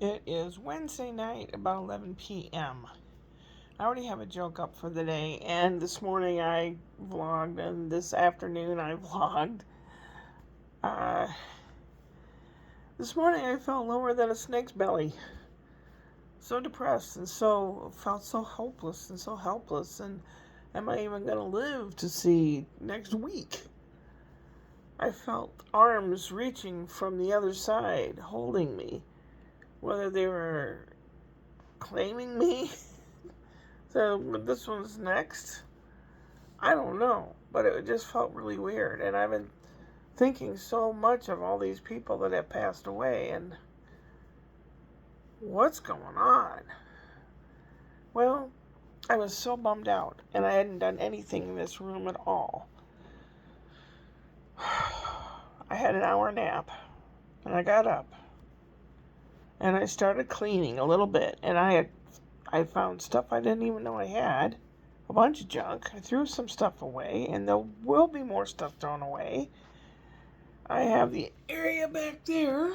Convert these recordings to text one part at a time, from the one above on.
It is Wednesday night, about 11 p.m. I already have a joke up for the day, and this morning I vlogged, and this afternoon I vlogged. Uh, this morning I felt lower than a snake's belly. So depressed and felt so hopeless and so helpless. And am I even going to live to see next week? I felt arms reaching from the other side, holding me. Whether they were claiming me, so this one's next. I don't know, but it just felt really weird. And I've been thinking so much of all these people that have passed away and what's going on. Well, I was so bummed out, and I hadn't done anything in this room at all. I had an hour nap, and I got up, and I started cleaning a little bit, and I found stuff I didn't even know I had. A bunch of junk. I threw some stuff away, and there will be more stuff thrown away. I have the area back there.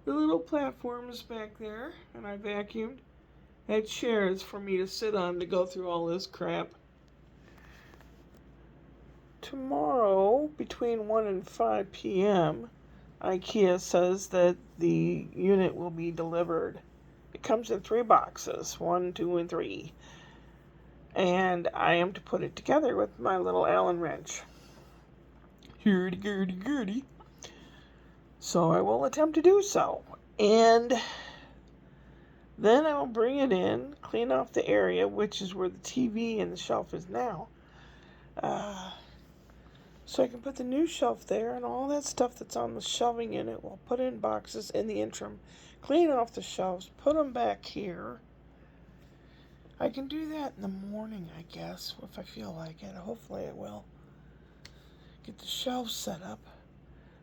The little platform is back there, and I vacuumed. I had chairs for me to sit on to go through all this crap. Tomorrow, between 1 and 5 p.m., IKEA says that the unit will be delivered. It comes in 3 boxes, 1, 2, and 3. And I am to put it together with my little Allen wrench. Hurdy-gurdy-gurdy. So I will attempt to do so. And then I will bring it in, clean off the area, which is where the TV and the shelf is now. So I can put the new shelf there, and all that stuff that's on the shelving unit, we'll put in boxes in the interim. Clean off the shelves, put them back here. I can do that in the morning, I guess, if I feel like it. Hopefully I will. Get the shelves set up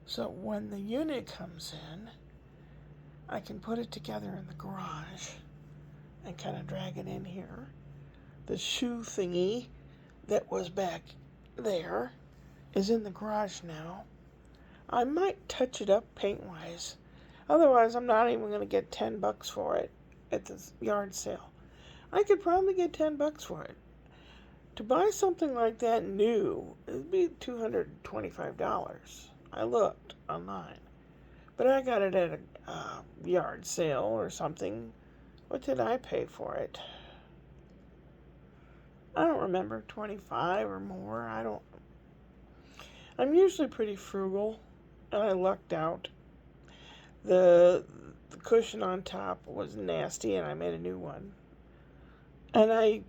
so when the unit comes in, I can put it together in the garage and kind of drag it in here. The shoe thingy that was back there is in the garage now. I might touch it up paint-wise. Otherwise, I'm not even going to get $10 for it at the yard sale. I could probably get $10 for it. To buy something like that new, it'd be $225. I looked online. But I got it at a yard sale or something. What did I pay for it? I don't remember, 25 or more. I'm usually pretty frugal, and I lucked out. The cushion on top was nasty, and I made a new one. And I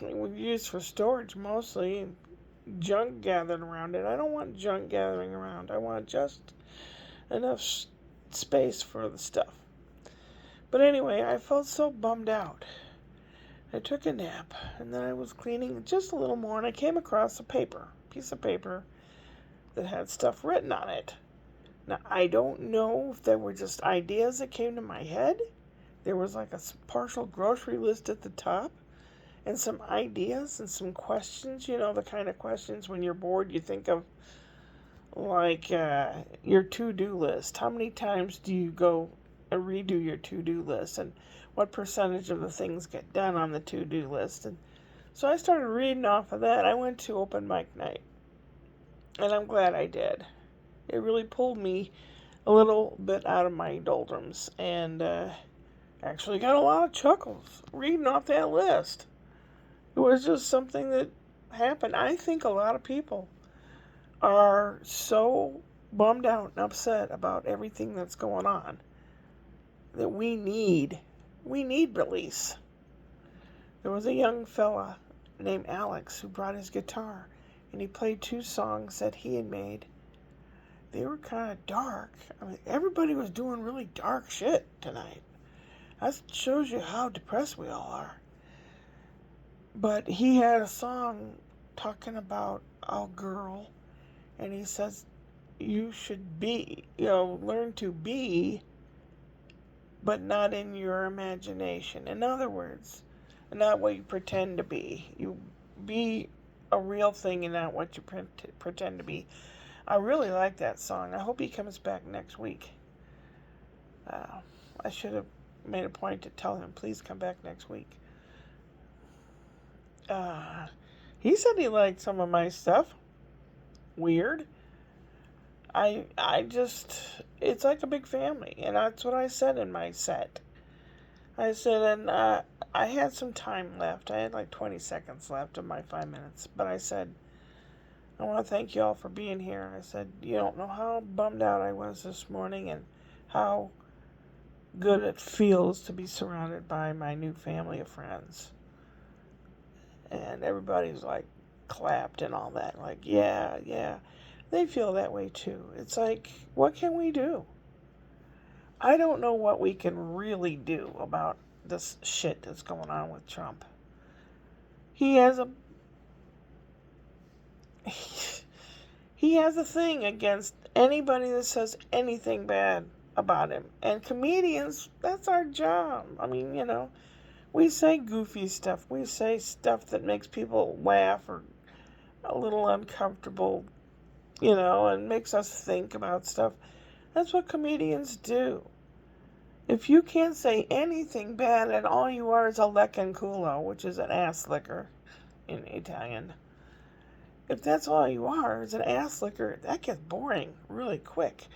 was used for storage mostly, and junk gathered around it. I don't want junk gathering around. I want just enough space for the stuff. But anyway, I felt so bummed out. I took a nap, and then I was cleaning just a little more, and I came across a piece of paper that had stuff written on it. Now, I don't know if they were just ideas that came to my head. There was like a partial grocery list at the top, and some ideas and some questions, the kind of questions when you're bored you think of, like your to-do list. How many times do you go and redo your to-do list, and what percentage of the things get done on the to-do list? And so I started reading off of that. I went to open mic night, and I'm glad I did. It really pulled me a little bit out of my doldrums, and actually got a lot of chuckles reading off that list. It was just something that happened. I think a lot of people are so bummed out and upset about everything that's going on that we need release. There was a young fella named Alex who brought his guitar, and he played 2 songs that he had made. They were kind of dark. I mean, everybody was doing really dark shit tonight. That shows you how depressed we all are. But he had a song talking about a girl, and he says, you should learn to be, but not in your imagination. In other words, not what you pretend to be. You be a real thing and not what you pretend to be. I really like that song. I hope he comes back next week. I should have made a point to tell him, please come back next week. He said he liked some of my stuff. Weird. I just, it's like a big family, and that's what I said in my set. I said, and I had some time left. I had like 20 seconds left of my 5 minutes, but I said, I want to thank you all for being here. I said, you don't know how bummed out I was this morning and how good it feels to be surrounded by my new family of friends. And everybody's like clapped and all that. Like, yeah, yeah. They feel that way too. It's like, what can we do? I don't know what we can really do about this shit that's going on with Trump. He has a thing against anybody that says anything bad about him. And comedians, that's our job. I mean, we say goofy stuff. We say stuff that makes people laugh or a little uncomfortable, and makes us think about stuff. That's what comedians do. If you can't say anything bad and all you are is a leccanculo, which is an ass licker in Italian, if that's all you are is an ass licker, that gets boring really quick.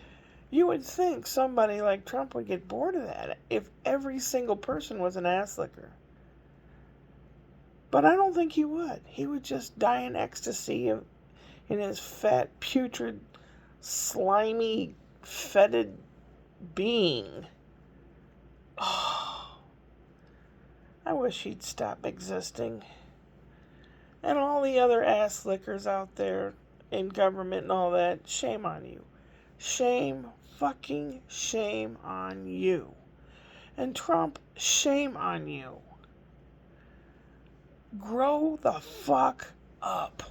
You would think somebody like Trump would get bored of that if every single person was an ass licker. But I don't think he would. He would just die in ecstasy in his fat, putrid, slimy, fetid being. Oh, I wish he'd stop existing. And all the other ass lickers out there in government and all that, shame on you. Shame, fucking shame on you. And Trump, shame on you. Grow the fuck up.